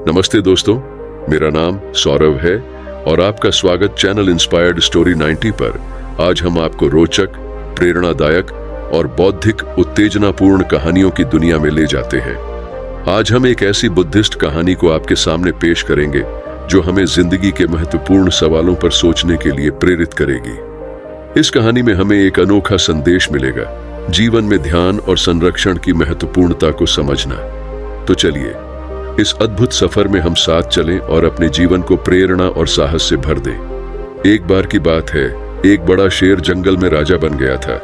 नमस्ते दोस्तों, मेरा नाम सौरभ है और आपका स्वागत चैनल इंस्पायर्ड स्टोरी 90 पर। आज हम आपको रोचक, प्रेरणादायक और बौद्धिक उत्तेजनापूर्ण कहानियों की दुनिया में ले जाते हैं। आज हम एक ऐसी बुद्धिस्ट कहानी को आपके सामने पेश करेंगे जो हमें जिंदगी के महत्वपूर्ण सवालों पर सोचने के लिए प्रेरित करेगी। इस कहानी में हमें एक अनोखा संदेश मिलेगा, जीवन में ध्यान और संरक्षण की महत्वपूर्णता को समझना। तो चलिए इस अद्भुत सफर में हम साथ चलें और अपने जीवन को प्रेरणा और साहस से भर दें। एक बार की बात है, एक बड़ा शेर जंगल में राजा बन गया था।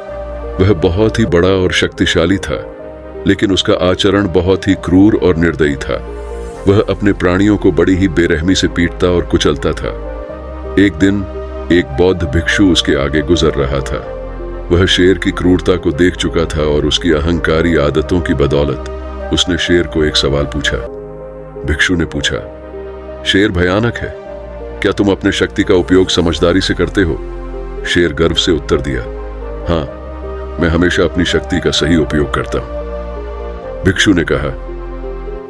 वह बहुत ही बड़ा और शक्तिशाली था, लेकिन उसका आचरण बहुत ही क्रूर और निर्दयी था। वह अपने प्राणियों को बड़ी ही बेरहमी से पीटता और कुचलता था। एक दिन एक बौद्ध भिक्षु उसके आगे गुजर रहा था। वह शेर की क्रूरता को देख चुका था और उसकी अहंकारी आदतों की बदौलत उसने शेर को एक सवाल पूछा। भिक्षु ने पूछा, शेर भयानक है, क्या तुम अपने शक्ति का उपयोग समझदारी से करते हो? शेर गर्व से उत्तर दिया, हाँ, मैं हमेशा अपनी शक्ति का सही उपयोग करता हूं। भिक्षु ने कहा,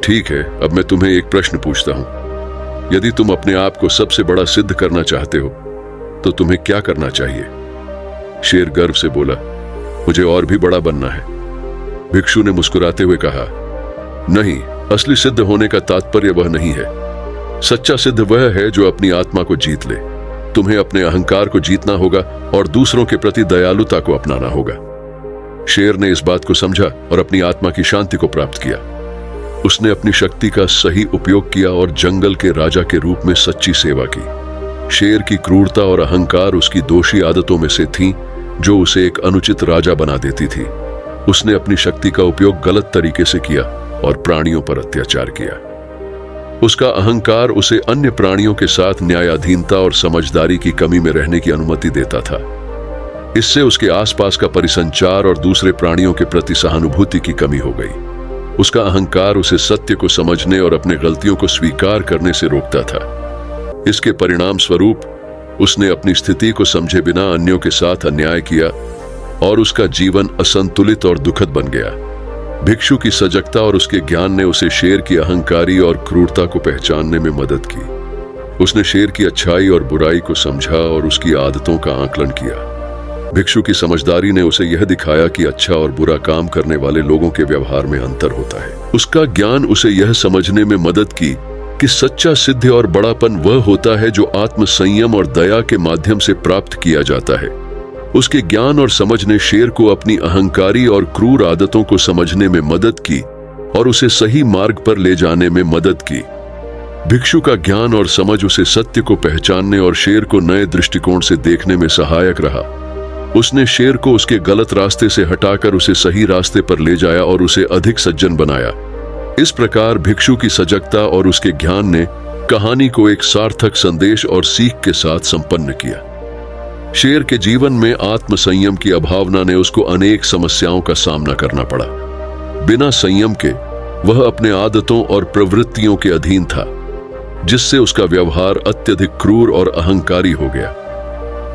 ठीक है, अब मैं तुम्हें एक प्रश्न पूछता हूं। यदि तुम अपने आप को सबसे बड़ा सिद्ध करना चाहते हो तो तुम्हें क्या करना चाहिए? शेर गर्व से बोला, मुझे और भी बड़ा बनना है। भिक्षु ने मुस्कुराते हुए कहा, नहीं, असली सिद्ध होने का तात्पर्य वह नहीं है। सच्चा सिद्ध वह है जो अपनी आत्मा को जीत ले। तुम्हें अपने अहंकार को जीतना होगा और दूसरों के प्रति दयालुता को अपनाना होगा। शेर ने इस बात को समझा और अपनी आत्मा की शांति को प्राप्त किया। उसने अपनी शक्ति का सही उपयोग किया और जंगल के राजा के रूप में सच्ची सेवा की। शेर की क्रूरता और अहंकार उसकी दोषी आदतों में से थीं, जो उसे एक अनुचित राजा बना देती थी। उसने अपनी शक्ति का उपयोग गलत तरीके से किया और प्राणियों पर अत्याचार किया। उसका अहंकार उसे अन्य प्राणियों के साथ न्यायाधीनता और समझदारी की कमी में रहने की अनुमति देता था। इससे उसके आसपास का परिसंचार और दूसरे प्राणियों के प्रति सहानुभूति की कमी हो गई। उसका अहंकार उसे सत्य को समझने और अपने गलतियों को स्वीकार करने से रोकता था। इसके परिणाम स्वरूप उसने अपनी स्थिति को समझे बिना अन्यों के साथ अन्याय किया और उसका जीवन असंतुलित और दुखद बन गया। भिक्षु की सजगता और उसके ज्ञान ने उसे शेर की अहंकारी और क्रूरता को पहचानने में मदद की। उसने शेर की अच्छाई और बुराई को समझा और उसकी आदतों का आकलन किया। भिक्षु की समझदारी ने उसे यह दिखाया कि अच्छा और बुरा काम करने वाले लोगों के व्यवहार में अंतर होता है। उसका ज्ञान उसे यह समझने में मदद की कि सच्चा सिद्ध और बड़ापन वह होता है जो आत्म संयम और दया के माध्यम से प्राप्त किया जाता है। उसके ज्ञान और समझ ने शेर को अपनी अहंकारी और क्रूर आदतों को समझने में मदद की और उसे सही मार्ग पर ले जाने में मदद की। भिक्षु का ज्ञान और समझ उसे सत्य को पहचानने और शेर को नए दृष्टिकोण से देखने में सहायक रहा। उसने शेर को उसके गलत रास्ते से हटाकर उसे सही रास्ते पर ले जाया और उसे अधिक सज्जन बनाया। इस प्रकार भिक्षु की सजगता और उसके ज्ञान ने कहानी को एक सार्थक संदेश और सीख के साथ संपन्न किया। शेर के जीवन में आत्म संयम की अभावना ने उसको अनेक समस्याओं का सामना करना पड़ा। बिना संयम के वह अपने आदतों और प्रवृत्तियों के अधीन था, जिससे उसका व्यवहार अत्यधिक क्रूर और अहंकारी हो गया।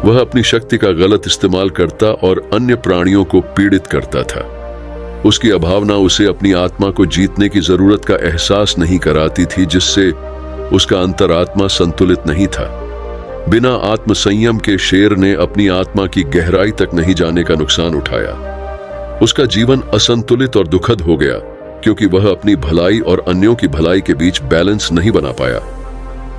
वह अपनी शक्ति का गलत इस्तेमाल करता और अन्य प्राणियों को पीड़ित करता था। उसकी अभावना उसे अपनी आत्मा को जीतने की जरूरत का एहसास नहीं कराती थी, जिससे उसका अंतरात्मा संतुलित नहीं था। बिना आत्म संयम के शेर ने अपनी आत्मा की गहराई तक नहीं जाने का नुकसान उठाया। उसका जीवन असंतुलित और दुखद हो गया, क्योंकि वह अपनी भलाई और अन्यों की भलाई के बीच बैलेंस नहीं बना पाया।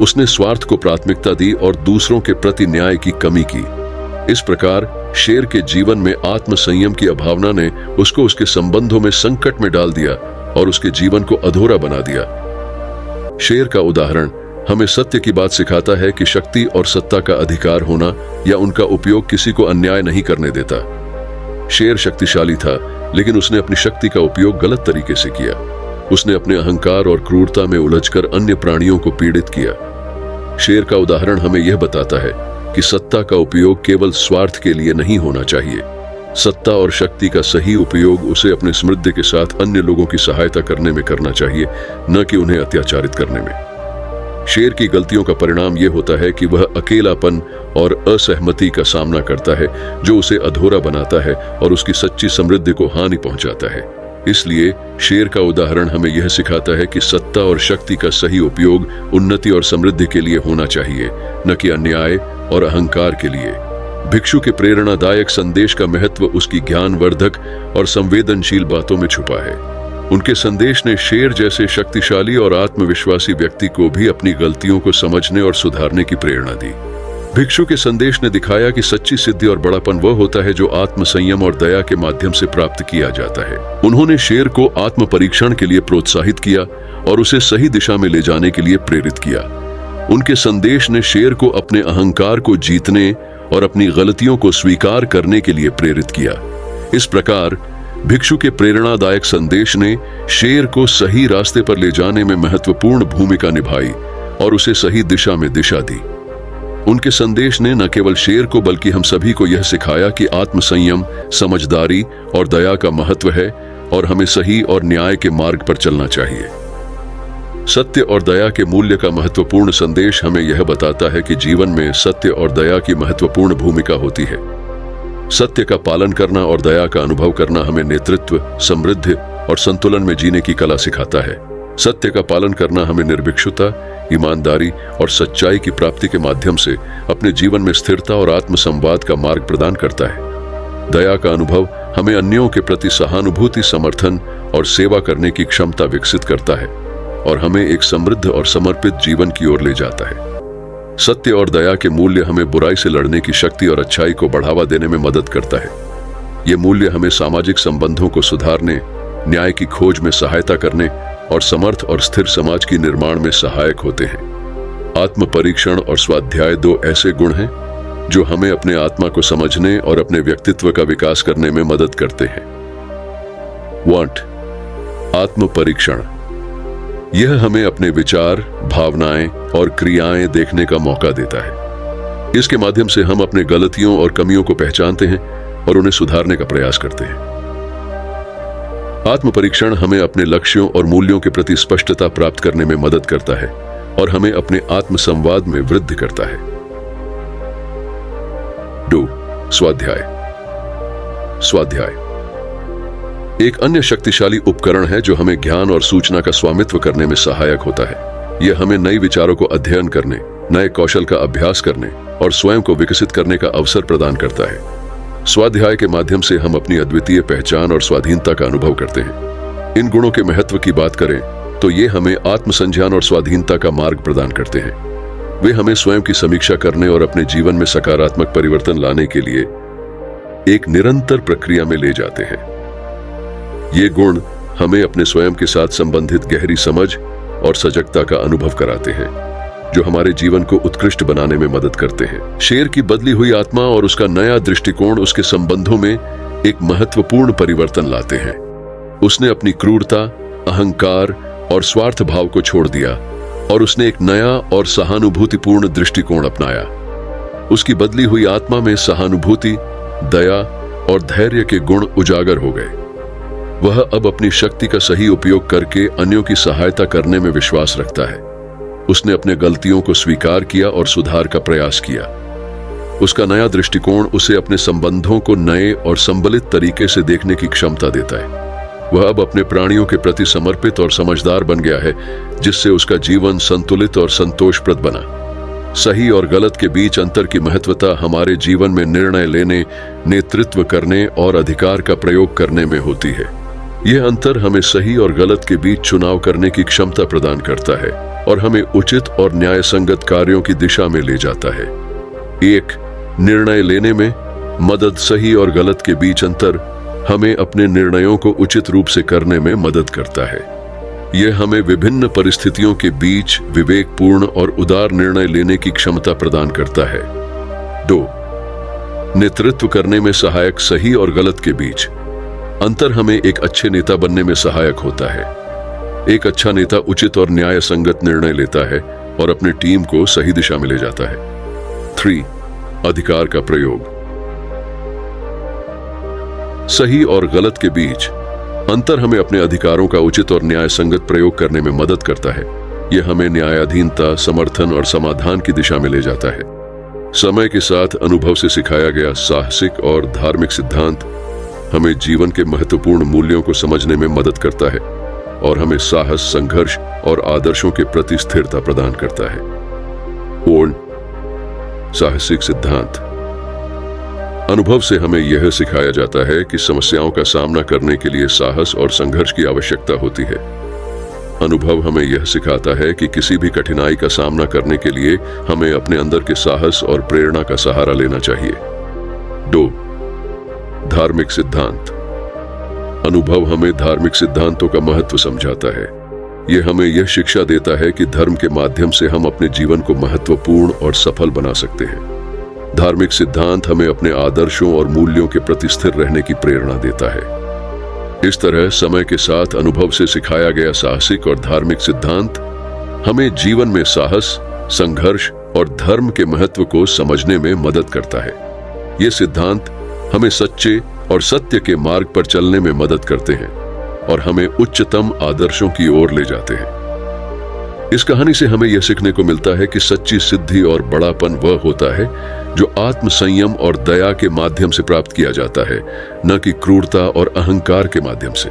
उसने स्वार्थ को प्राथमिकता दी और दूसरों के प्रति न्याय की कमी की। इस प्रकार शेर के जीवन में आत्म संयम की अभावना ने उसको उसके संबंधों में संकट में डाल दिया और उसके जीवन को अधूरा बना दिया। शेर का उदाहरण हमें सत्य की बात सिखाता है कि शक्ति और सत्ता का अधिकार होना या उनका उपयोग किसी को अन्याय नहीं करने देता। शेर शक्तिशाली था, लेकिन उसने अपनी शक्ति का उपयोग गलत तरीके से किया। उसने अपने अहंकार और क्रूरता में उलझकर अन्य प्राणियों को पीड़ित किया। शेर का उदाहरण हमें यह बताता है कि सत्ता का उपयोग केवल स्वार्थ के लिए नहीं होना चाहिए। सत्ता और शक्ति का सही उपयोग उसे अपने समृद्धि के साथ अन्य लोगों की सहायता करने में करना चाहिए, न कि उन्हें अत्याचारित करने में। शेर की गलतियों का परिणाम यह होता है कि वह अकेलापन और असहमति का सामना करता है, जो उसे अधूरा बनाता है और उसकी सच्ची समृद्धि को हानि पहुंचाता है। इसलिए शेर का उदाहरण हमें यह सिखाता है कि सत्ता और शक्ति का सही उपयोग उन्नति और समृद्धि के लिए होना चाहिए, न कि अन्याय और अहंकार के लिए। भिक्षु के प्रेरणादायक संदेश का महत्व उसकी ज्ञानवर्धक और संवेदनशील बातों में छुपा है। उनके संदेश ने शेर जैसे शक्तिशाली और आत्मविश्वासी व्यक्ति को भी अपनी गलतियों को समझने और सुधारने की प्रेरणा दी। भिक्षु के संदेश ने दिखाया कि सच्ची सिद्धि और बड़ापन वह होता है जो आत्म संयम और दया के माध्यम से प्राप्त किया जाता है। उन्होंने शेर को आत्म परीक्षण के लिए प्रोत्साहित किया और उसे सही दिशा में ले जाने के लिए प्रेरित किया। उनके संदेश ने शेर को अपने अहंकार को जीतने और अपनी गलतियों को स्वीकार करने के लिए प्रेरित किया। इस प्रकार भिक्षु के प्रेरणादायक संदेश ने शेर को सही रास्ते पर ले जाने में महत्वपूर्ण भूमिका निभाई और उसे सही दिशा में दिशा दी। उनके संदेश ने न केवल शेर को बल्कि हम सभी को यह सिखाया कि आत्मसंयम, समझदारी और दया का महत्व है और हमें सही और न्याय के मार्ग पर चलना चाहिए। सत्य और दया के मूल्य का महत्वपूर्ण संदेश हमें यह बताता है कि जीवन में सत्य और दया की महत्वपूर्ण भूमिका होती है। सत्य का पालन करना और दया का अनुभव करना हमें नेतृत्व, समृद्धि और संतुलन में जीने की कला सिखाता है। सत्य का पालन करना हमें निर्भिक्षुता, ईमानदारी और सच्चाई की प्राप्ति के माध्यम से अपने जीवन में स्थिरता और आत्मसंवाद का मार्ग प्रदान करता है। दया का अनुभव हमें अन्यों के प्रति सहानुभूति, समर्थन और सेवा करने की क्षमता विकसित करता है और हमें एक समृद्ध और समर्पित जीवन की ओर ले जाता है। सत्य और दया के मूल्य हमें बुराई से लड़ने की शक्ति और अच्छाई को बढ़ावा देने में मदद करता है। ये मूल्य हमें सामाजिक संबंधों को सुधारने, न्याय की खोज में सहायता करने और समर्थ और स्थिर समाज की निर्माण में सहायक होते हैं। आत्म परीक्षण और स्वाध्याय दो ऐसे गुण हैं जो हमें अपने आत्मा को समझने और अपने व्यक्तित्व का विकास करने में मदद करते हैं। वांट आत्म परीक्षण यह हमें अपने विचार, भावनाएं और क्रियाएं देखने का मौका देता है। इसके माध्यम से हम अपने गलतियों और कमियों को पहचानते हैं और उन्हें सुधारने का प्रयास करते हैं। आत्म परीक्षण हमें अपने लक्ष्यों और मूल्यों के प्रति स्पष्टता प्राप्त करने में मदद करता है और हमें अपने आत्म संवाद में वृद्धि करता है। 2. स्वाध्याय। स्वाध्याय एक अन्य शक्तिशाली उपकरण है जो हमें ज्ञान और सूचना का स्वामित्व करने में सहायक होता है। यह हमें नई विचारों को अध्ययन करने, नए कौशल का अभ्यास करने और स्वयं को विकसित करने का अवसर प्रदान करता है। स्वाध्याय के माध्यम से हम अपनी अद्वितीय पहचान और स्वाधीनता का अनुभव करते हैं। इन गुणों के महत्व की बात करें तो ये हमें आत्मसंज्ञान और स्वाधीनता का मार्ग प्रदान करते हैं। वे हमें स्वयं की समीक्षा करने और अपने जीवन में सकारात्मक परिवर्तन लाने के लिए एक निरंतर प्रक्रिया में ले जाते हैं। ये गुण हमें अपने स्वयं के साथ संबंधित गहरी समझ और सजगता का अनुभव कराते हैं, जो हमारे जीवन को उत्कृष्ट बनाने में मदद करते हैं। शेर की बदली हुई आत्मा और उसका नया दृष्टिकोण उसके संबंधों में एक महत्वपूर्ण परिवर्तन लाते हैं। उसने अपनी क्रूरता, अहंकार और स्वार्थ भाव को छोड़ दिया और उसने एक नया और सहानुभूतिपूर्ण दृष्टिकोण अपनाया। उसकी बदली हुई आत्मा में सहानुभूति, दया और धैर्य के गुण उजागर हो गए। वह अब अपनी शक्ति का सही उपयोग करके अन्यों की सहायता करने में विश्वास रखता है। उसने अपने गलतियों को स्वीकार किया और सुधार का प्रयास किया। उसका नया दृष्टिकोण उसे अपने संबंधों को नए और संबलित तरीके से देखने की क्षमता देता है। वह अब अपने प्राणियों के प्रति समर्पित और समझदार बन गया है, जिससे उसका जीवन संतुलित और संतोषप्रद बना। सही और गलत के बीच अंतर की महत्वता हमारे जीवन में निर्णय लेने, नेतृत्व करने और अधिकार का प्रयोग करने में होती है। यह अंतर हमें सही और गलत के बीच चुनाव करने की क्षमता प्रदान करता है और हमें उचित और न्याय संगत कार्यों की दिशा में ले जाता है। 1. निर्णय लेने में मदद। सही और गलत के बीच अंतर हमें अपने निर्णयों को उचित रूप से करने में मदद करता है। यह हमें विभिन्न परिस्थितियों के बीच विवेकपूर्ण और उदार निर्णय लेने की क्षमता प्रदान करता है। 2. नेतृत्व करने में सहायक। सही और गलत के बीच अंतर हमें एक अच्छे नेता बनने में सहायक होता है। एक अच्छा नेता उचित और न्याय संगत निर्णय लेता है और अपनी टीम को सही दिशा में ले जाता है। 3. अधिकार का प्रयोग। सही और गलत के बीच अंतर हमें अपने अधिकारों का उचित और न्याय संगत प्रयोग करने में मदद करता है। यह हमें न्यायाधीनता, समर्थन और समाधान की दिशा में ले जाता है। समय के साथ अनुभव से सिखाया गया साहसिक और धार्मिक सिद्धांत हमें जीवन के महत्वपूर्ण मूल्यों को समझने में मदद करता है और हमें साहस, संघर्ष और आदर्शों के प्रति स्थिरता प्रदान करता है। पूर्ण साहसिक सिद्धांत। अनुभव से हमें यह सिखाया जाता है कि समस्याओं का सामना करने के लिए साहस और संघर्ष की आवश्यकता होती है। अनुभव हमें यह सिखाता है कि किसी भी कठिनाई का सामना करने के लिए हमें अपने अंदर के साहस और प्रेरणा का सहारा लेना चाहिए। 2. धार्मिक सिद्धांत। अनुभव हमें धार्मिक सिद्धांतों का महत्व समझाता है। यह हमें यह शिक्षा देता है कि धर्म के माध्यम से हम अपने जीवन को महत्वपूर्ण और सफल बना सकते हैं। धार्मिक सिद्धांत हमें अपने आदर्शों और मूल्यों के प्रति स्थिर रहने की प्रेरणा देता है। इस तरह समय के साथ अनुभव से सिखाया गया साहसिक और धार्मिक सिद्धांत हमें जीवन में साहस, संघर्ष और धर्म के महत्व को समझने में मदद करता है। ये सिद्धांत हमें सच्चे और सत्य के मार्ग पर चलने में मदद करते हैं और हमें उच्चतम आदर्शों की ओर ले जाते हैं। इस कहानी से हमें यह सीखने को मिलता है कि सच्ची सिद्धि और बड़ापन वह होता है जो आत्म संयम और दया के माध्यम से प्राप्त किया जाता है, न कि क्रूरता और अहंकार के माध्यम से।